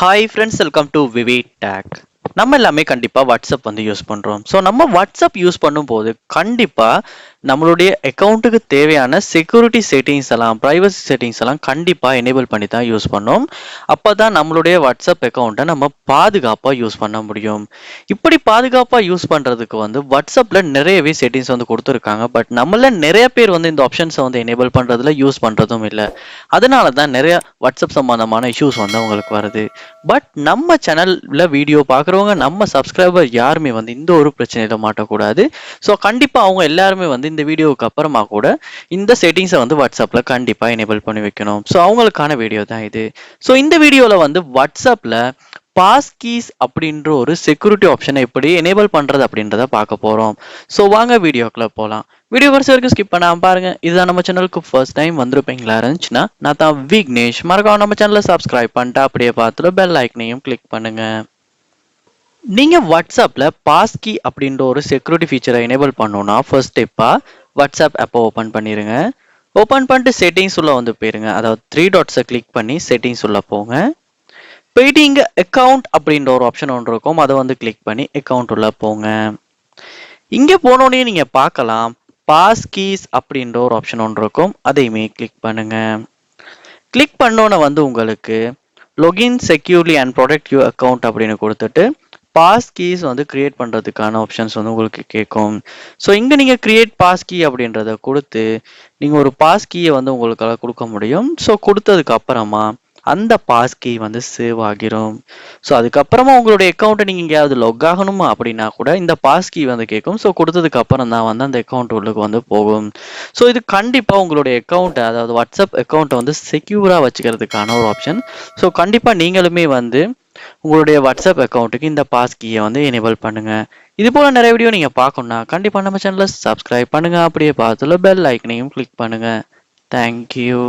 Hi friends, welcome to VV tag. நம்ம எல்லாமே கண்டிப்பாக வாட்ஸ்அப் வந்து யூஸ் பண்ணுறோம். ஸோ நம்ம வாட்ஸ்அப் யூஸ் பண்ணும்போது கண்டிப்பாக நம்மளுடைய அக்கௌண்ட்டுக்கு தேவையான செக்யூரிட்டி செட்டிங்ஸ் எல்லாம், ப்ரைவசி செட்டிங்ஸ் எல்லாம் கண்டிப்பாக எனேபிள் பண்ணி தான் யூஸ் பண்ணோம். அப்போ தான் நம்மளுடைய வாட்ஸ்அப் அக்கௌண்ட்டை நம்ம பாதுகாப்பாக யூஸ் பண்ண முடியும். இப்படி பாதுகாப்பாக யூஸ் பண்ணுறதுக்கு வந்து வாட்ஸ்அப்பில் நிறையவே செட்டிங்ஸ் வந்து கொடுத்துருக்காங்க. பட் நம்மள நிறைய பேர் வந்து இந்த ஆப்ஷன்ஸை வந்து எனேபிள் பண்ணுறதுல யூஸ் பண்ணுறதும் இல்லை. அதனால தான் நிறைய வாட்ஸ்அப் சம்பந்தமான இஷ்யூஸ் வந்து உங்களுக்கு வருது. பட் நம்ம சேனல்ல வீடியோ பார்க்குறவங்க, நம்ம சப்ஸ்கிரைபர் யாருமே வந்து இந்த ஒரு பிரச்சனையில மாட்டக்கூடாது. ஸோ கண்டிப்பாக அவங்க எல்லாருமே வந்து இந்த வீடியோவுக்கு அப்புறமா கூட இந்த செட்டிங்ஸை வந்து வாட்ஸ்அப்பில் கண்டிப்பாக எனேபிள் பண்ணி வைக்கணும். ஸோ அவங்களுக்கான வீடியோ தான் இது. ஸோ இந்த வீடியோவில் வந்து வாட்ஸ்அப்பில் பாஸ் கீஸ் அப்படின்ற ஒரு செக்யூரிட்டி ஆப்ஷனை எப்படி எனேபிள் பண்ணுறது அப்படின்றத பார்க்க போகிறோம். ஸோ வாங்க வீடியோக்குள்ளே போகலாம். வீடியோ வரிசை வரைக்கும் ஸ்கிப் பண்ணாமல் பாருங்க. இதுதான் நம்ம சேனலுக்கு ஃபர்ஸ்ட் டைம் வந்திருப்பீங்களா இருந்துச்சுன்னா, நான் தான் விக்னேஷ். மறக்காம நம்ம சேனலை சப்ஸ்கிரைப் பண்ணிட்டு அப்படியே பார்த்துட்டு பெல் ஐக்கனையும் கிளிக் பண்ணுங்க. நீங்க வாட்ஸ்அப்ல பாஸ் கீ அப்படின்ற ஒரு செக்யூரிட்டி ஃபீச்சரை எனேபிள் பண்ணணும்னா ஃபர்ஸ்ட் ஸ்டெப்பா வாட்ஸ்அப் ஆப்பை ஓப்பன் பண்ணிருங்க. ஓப்பன் பண்ணிட்டு செட்டிங்ஸ் உள்ள வந்து போயிருங்க. அதாவது 3 டாட்ஸை கிளிக் பண்ணி செட்டிங்ஸ் உள்ள போங்க. போயிட்டு இங்க அக்கௌண்ட் அப்படின்ற ஒரு ஆப்ஷன் ஒன்று இருக்கும், அதை வந்து கிளிக் பண்ணி அக்கௌண்ட் உள்ள போங்க. இங்க போனோடனே நீங்க பார்க்கலாம் பாஸ் கீஸ் அப்படின்ற ஒரு ஆப்ஷன் ஒன்று இருக்கும், அதையுமே கிளிக் பண்ணுங்க. கிளிக் பண்ணோன்னே வந்து உங்களுக்கு login securely and protect your account அப்படின்னு கொடுத்துட்டு பாஸ் கீஸ் வந்து கிரியேட் பண்ணுறதுக்கான ஆப்ஷன்ஸ் வந்து உங்களுக்கு கேட்கும். ஸோ இங்கே நீங்கள் கிரியேட் பாஸ் கீ அப்படின்றத கொடுத்து நீங்கள் ஒரு பாஸ் கீயை வந்து உங்களுக்காக கொடுக்க முடியும். ஸோ கொடுத்ததுக்கு அப்புறமா அந்த பாஸ் கீ வந்து சேவ் ஆகிரும். ஸோ அதுக்கப்புறமா உங்களுடைய அக்கௌண்ட்டை நீங்கள் எங்கேயாவது லொக் ஆகணுமா அப்படின்னா கூட இந்த பாஸ் கீ வந்து கேட்கும். ஸோ கொடுத்ததுக்கு அப்புறம் தான் வந்து அந்த அக்கௌண்ட் உள்ளுக்கு வந்து போகும். ஸோ இது கண்டிப்பாக உங்களுடைய அக்கௌண்ட்டை, அதாவது வாட்ஸ்அப் அக்கௌண்ட்டை வந்து செக்யூராக வச்சுக்கிறதுக்கான ஒரு ஆப்ஷன். ஸோ கண்டிப்பாக நீங்களுமே வந்து உங்களுடைய வாட்ஸ்அப் அக்கௌண்ட்டுக்கு இந்த பாஸ் கீயை வந்து எனேபிள் பண்ணுங்க. இது போல நிறைய வீடியோ நீங்க பார்க்கணும்னா கண்டிப்பா நம்ம சேனலை சப்ஸ்கிரைப் பண்ணுங்க. அப்படியே பார்த்துல பெல் ஐக்கனையும் கிளிக் பண்ணுங்க. தேங்க்யூ.